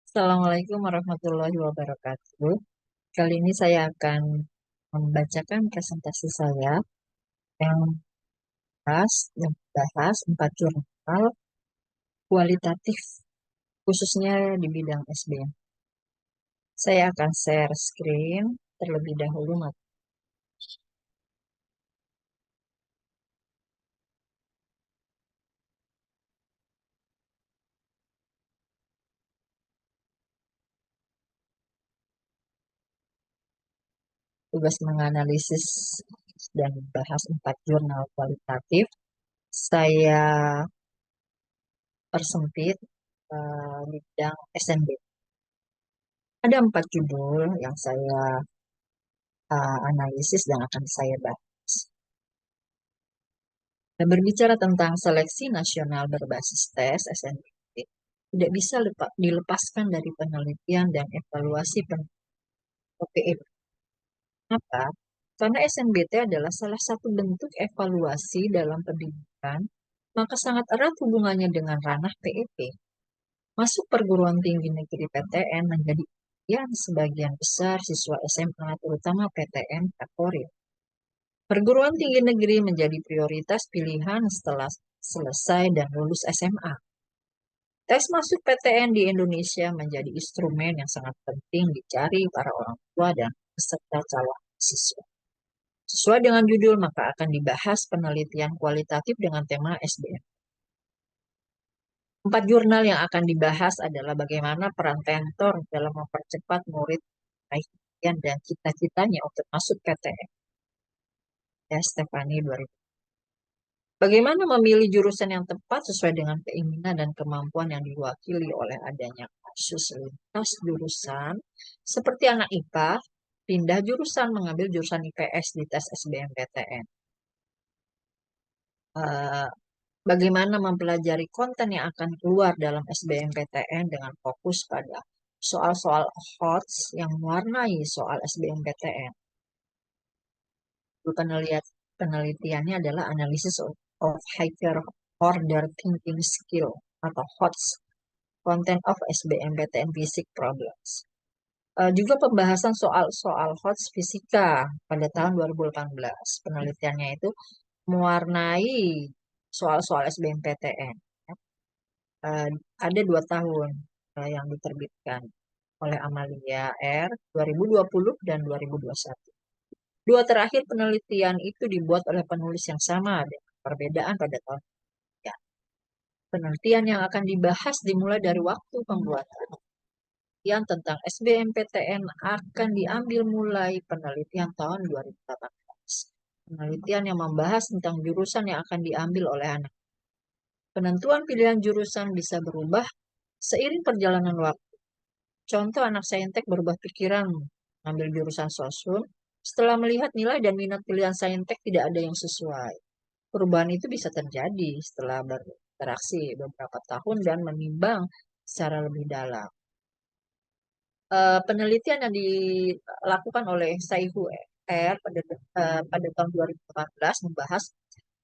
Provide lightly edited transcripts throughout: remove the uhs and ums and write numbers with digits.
Assalamualaikum warahmatullahi wabarakatuh. Kali ini saya akan membacakan presentasi saya yang membahas 4 jurnal kualitatif khususnya di bidang SBM. Saya akan share screen terlebih dahulu. Tugas menganalisis dan membahas 4 jurnal kualitatif. Saya persempit di bidang SNB. Ada 4 judul yang saya analisis dan akan saya bahas. Dan berbicara tentang seleksi nasional berbasis tes SNBT, tidak bisa dilepaskan dari penelitian dan evaluasi PPE. Kenapa? Karena SNBT adalah salah satu bentuk evaluasi dalam pendidikan, maka sangat erat hubungannya dengan ranah PEP. Masuk perguruan tinggi negeri PTN menjadi impian sebagian besar siswa SMA, terutama PTN favorit. Perguruan tinggi negeri menjadi prioritas pilihan setelah selesai dan lulus SMA. Tes masuk PTN di Indonesia menjadi instrumen yang sangat penting dicari para orang tua dan peserta calon siswa. Sesuai dengan judul, maka akan dibahas penelitian kualitatif dengan tema SBM. 4 jurnal yang akan dibahas adalah bagaimana peran tentor dalam mempercepat murid meraih impian dan cita-citanya untuk masuk PTN. Ya, Stefani 2000. Bagaimana memilih jurusan yang tepat sesuai dengan keinginan dan kemampuan yang diwakili oleh adanya kasus lintas jurusan, seperti anak IPA, pindah jurusan mengambil jurusan IPS di tes SBMPTN. Bagaimana mempelajari konten yang akan keluar dalam SBMPTN dengan fokus pada soal-soal HOTS yang mewarnai soal SBMPTN. Penelitiannya adalah Analysis of Higher Order Thinking Skill atau HOTS, Content of SBMPTN Basic Problems. Juga pembahasan soal-soal HOTS fisika pada tahun 2018. Penelitiannya itu mewarnai soal-soal SBMPTN. Ada 2 tahun yang diterbitkan oleh Amalia R 2020 dan 2021. Dua terakhir penelitian itu dibuat oleh penulis yang sama dengan perbedaan pada tahun. Ya. Penelitian yang akan dibahas dimulai dari waktu pembuatan. Yang tentang SBMPTN akan diambil mulai penelitian tahun 2018. Penelitian yang membahas tentang jurusan yang akan diambil oleh anak. Penentuan pilihan jurusan bisa berubah seiring perjalanan waktu. Contoh, anak saintek berubah pikiran mengambil jurusan sosum setelah melihat nilai dan minat pilihan saintek tidak ada yang sesuai. Perubahan itu bisa terjadi setelah berinteraksi beberapa tahun dan menimbang secara lebih dalam. Penelitian yang dilakukan oleh Saihu R pada tahun 2014 membahas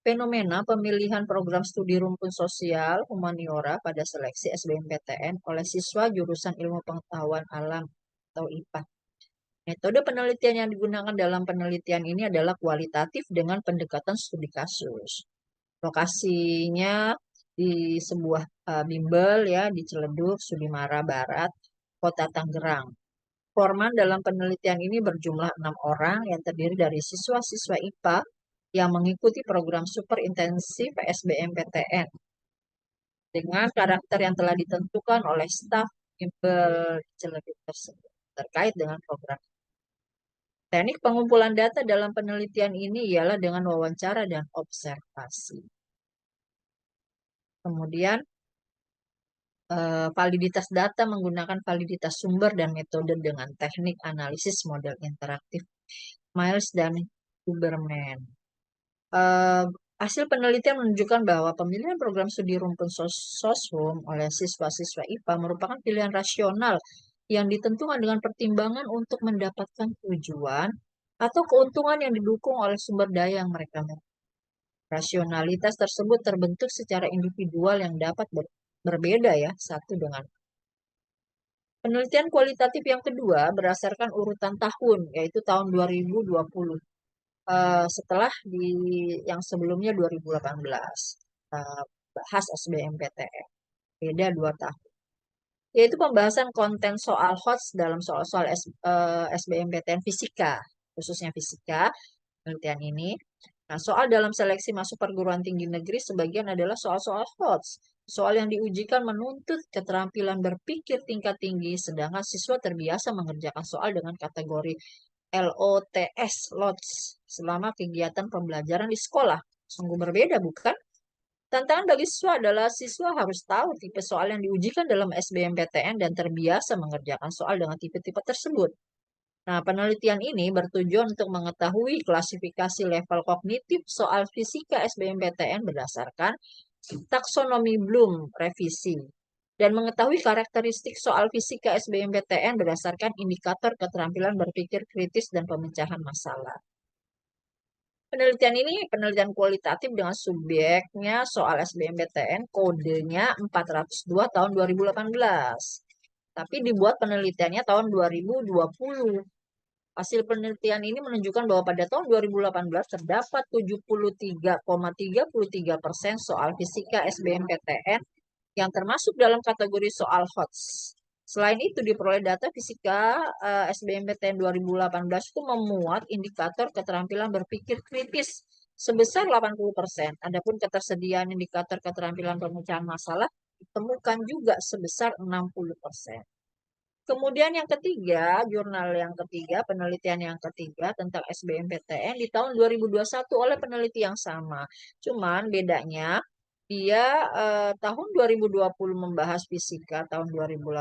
fenomena pemilihan program studi rumpun sosial humaniora pada seleksi SBMPTN oleh siswa jurusan ilmu pengetahuan alam atau IPA. Metode penelitian yang digunakan dalam penelitian ini adalah kualitatif dengan pendekatan studi kasus. Lokasinya di sebuah bimbel ya di Ciledug, Sudimara Barat, Kota Tangerang. Forman dalam penelitian ini berjumlah 6 orang yang terdiri dari siswa-siswa IPA yang mengikuti program super intensif SBMPTN dengan karakter yang telah ditentukan oleh staf bimbel Ciledug tersebut terkait dengan program. Teknik pengumpulan data dalam penelitian ini ialah dengan wawancara dan observasi. Kemudian validitas data menggunakan validitas sumber dan metode dengan teknik analisis model interaktif Miles dan Huberman. Hasil penelitian menunjukkan bahwa pemilihan program studi rumpun sosum oleh siswa-siswa IPA merupakan pilihan rasional yang ditentukan dengan pertimbangan untuk mendapatkan tujuan atau keuntungan yang didukung oleh sumber daya yang mereka miliki. Rasionalitas tersebut terbentuk secara individual yang dapat berbeda ya satu dengan Penelitian kualitatif yang kedua berdasarkan urutan tahun, yaitu tahun 2020. Setelah di yang sebelumnya 2018, bahas SBMPTN, beda 2 tahun. Yaitu pembahasan konten soal HOTS dalam soal-soal SBMPTN fisika, khususnya fisika, penelitian ini. Nah, soal dalam seleksi masuk perguruan tinggi negeri sebagian adalah soal-soal HOTS. Soal yang diujikan menuntut keterampilan berpikir tingkat tinggi, sedangkan siswa terbiasa mengerjakan soal dengan kategori LOTS, LOTS, selama kegiatan pembelajaran di sekolah. Sungguh berbeda, bukan? Tantangan bagi siswa adalah siswa harus tahu tipe soal yang diujikan dalam SBMPTN dan terbiasa mengerjakan soal dengan tipe-tipe tersebut. Nah, penelitian ini bertujuan untuk mengetahui klasifikasi level kognitif soal fisika SBMPTN berdasarkan taksonomi Bloom revisi dan mengetahui karakteristik soal fisika SBMPTN berdasarkan indikator keterampilan berpikir kritis dan pemecahan masalah. Penelitian ini penelitian kualitatif dengan subjeknya soal SBMPTN, kodenya 402 tahun 2018. Tapi dibuat penelitiannya tahun 2020. Hasil penelitian ini menunjukkan bahwa pada tahun 2018 terdapat 73,33% soal fisika SBMPTN yang termasuk dalam kategori soal HOTS. Selain itu, diperoleh data fisika SBMPTN 2018 itu memuat indikator keterampilan berpikir kritis sebesar 80%. Adapun ketersediaan indikator keterampilan pemecahan masalah ditemukan juga sebesar 60%. Kemudian yang ketiga, jurnal yang ketiga, penelitian yang ketiga tentang SBMPTN di tahun 2021 oleh peneliti yang sama. Cuman bedanya dia tahun 2020 membahas fisika, tahun 2018.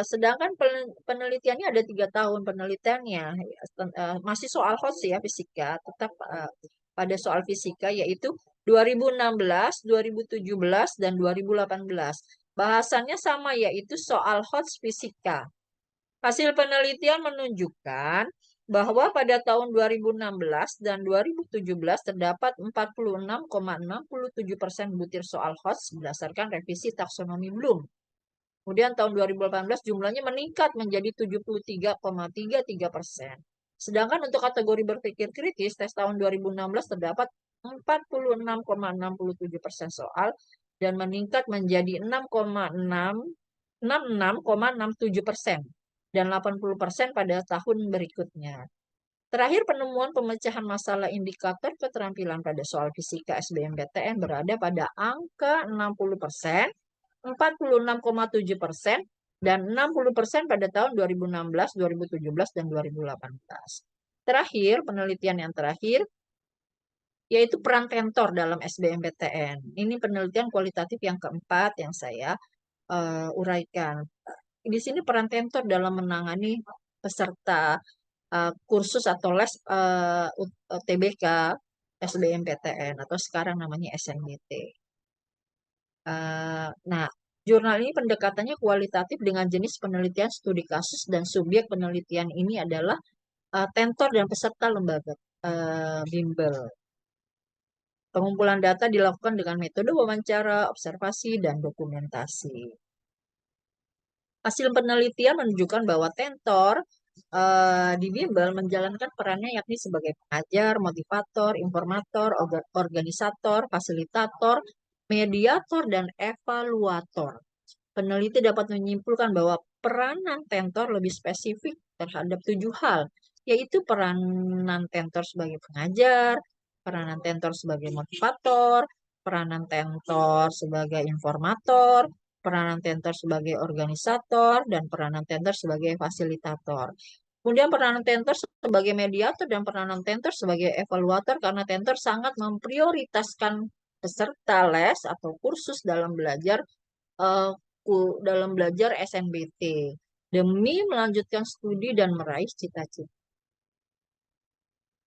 Sedangkan penelitiannya ada 3 tahun penelitiannya, masih soal HOTS ya fisika, tetap pada soal fisika yaitu 2016, 2017, dan 2018. Bahasannya sama yaitu soal HOTS fisika. Hasil penelitian menunjukkan bahwa pada tahun 2016 dan 2017 terdapat 46,67% butir soal HOTS berdasarkan revisi taksonomi Bloom. Kemudian tahun 2018 jumlahnya meningkat menjadi 73,33%. Sedangkan untuk kategori berpikir kritis, tes tahun 2016 terdapat 46,67% soal dan meningkat menjadi 66,67% dan 80% pada tahun berikutnya. Terakhir, penemuan pemecahan masalah indikator keterampilan pada soal fisika SBMPTN berada pada angka 60%, 46,7%, dan 60% pada tahun 2016, 2017, dan 2018. Terakhir, penelitian yang terakhir, yaitu peran tentor dalam SBMPTN. Ini penelitian kualitatif yang keempat yang saya uraikan. Di sini peran tentor dalam menangani peserta kursus atau les TBK SBMPTN atau sekarang namanya SNBT. Nah, jurnal ini pendekatannya kualitatif dengan jenis penelitian studi kasus dan subjek penelitian ini adalah tentor dan peserta lembaga bimbel. Pengumpulan data dilakukan dengan metode wawancara, observasi, dan dokumentasi. Hasil penelitian menunjukkan bahwa tentor di bimbel menjalankan perannya yakni sebagai pengajar, motivator, informator, organisator, fasilitator, mediator, dan evaluator. Peneliti dapat menyimpulkan bahwa peranan tentor lebih spesifik terhadap 7 hal, yaitu peranan tentor sebagai pengajar, peranan tentor sebagai motivator, peranan tentor sebagai informator, peranan tentor sebagai organisator, dan peranan tentor sebagai fasilitator. Kemudian peranan tentor sebagai mediator dan peranan tentor sebagai evaluator karena tentor sangat memprioritaskan peserta les atau kursus eh, dalam belajar SNBT demi melanjutkan studi dan meraih cita-cita.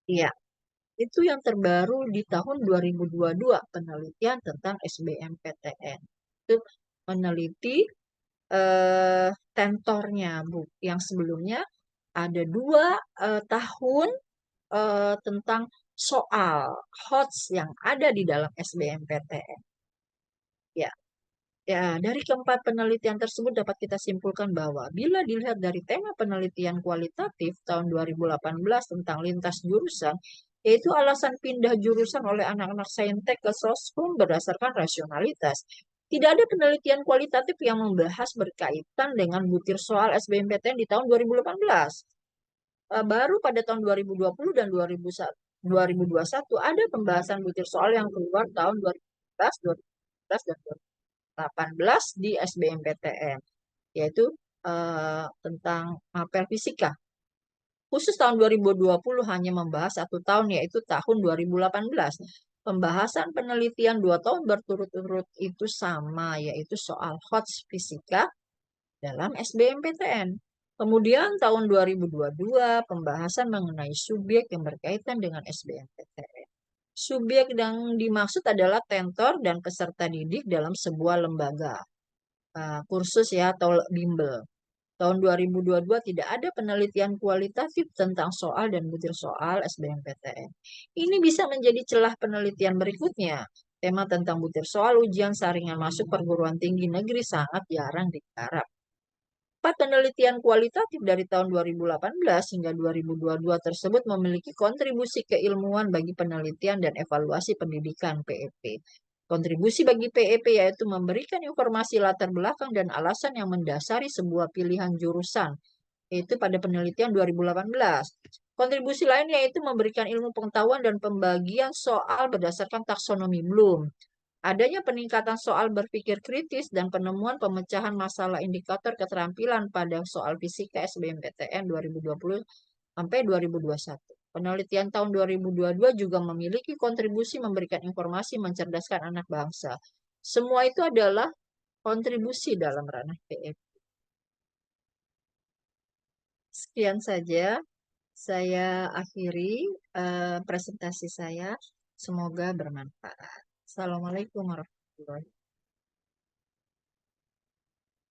Iya, itu yang terbaru di tahun 2022 penelitian tentang SBMPTN. Itu meneliti eh, tentornya, Bu. Yang sebelumnya ada 2 tahun tentang soal HOTS yang ada di dalam SBMPTN. Ya, Ya, dari keempat penelitian tersebut dapat kita simpulkan bahwa bila dilihat dari tema penelitian kualitatif tahun 2018 tentang lintas jurusan, yaitu alasan pindah jurusan oleh anak-anak saintek ke soshum berdasarkan rasionalitas. Tidak ada penelitian kualitatif yang membahas berkaitan dengan butir soal SBMPTN di tahun 2018. Baru pada tahun 2020 dan 2021 ada pembahasan butir soal yang keluar tahun 2019, 2019 dan 2018 di SBMPTN, yaitu tentang mapel fisika. Khusus tahun 2020 hanya membahas 1 tahun, yaitu tahun 2018. Pembahasan penelitian 2 tahun berturut-turut itu sama, yaitu soal HOTS fisika dalam SBMPTN. Kemudian tahun 2022 pembahasan mengenai subjek yang berkaitan dengan SBMPTN. Subjek yang dimaksud adalah tentor dan peserta didik dalam sebuah lembaga kursus ya atau bimbel. Tahun 2022 tidak ada penelitian kualitatif tentang soal dan butir soal SBMPTN. Ini bisa menjadi celah penelitian berikutnya. Tema tentang butir soal ujian saringan masuk perguruan tinggi negeri sangat jarang digarap. Empat penelitian kualitatif dari tahun 2018 hingga 2022 tersebut memiliki kontribusi keilmuan bagi penelitian dan evaluasi pendidikan PEP. Kontribusi bagi PEP yaitu memberikan informasi latar belakang dan alasan yang mendasari sebuah pilihan jurusan, yaitu pada penelitian 2018. Kontribusi lain yaitu memberikan ilmu pengetahuan dan pembagian soal berdasarkan taksonomi Bloom. Adanya peningkatan soal berpikir kritis dan penemuan pemecahan masalah indikator keterampilan pada soal fisika SBMPTN 2020 sampai 2021. Penelitian tahun 2022 juga memiliki kontribusi memberikan informasi mencerdaskan anak bangsa. Semua itu adalah kontribusi dalam ranah PF. Sekian saja saya akhiri presentasi saya. Semoga bermanfaat. Assalamualaikum warahmatullahi wabarakatuh.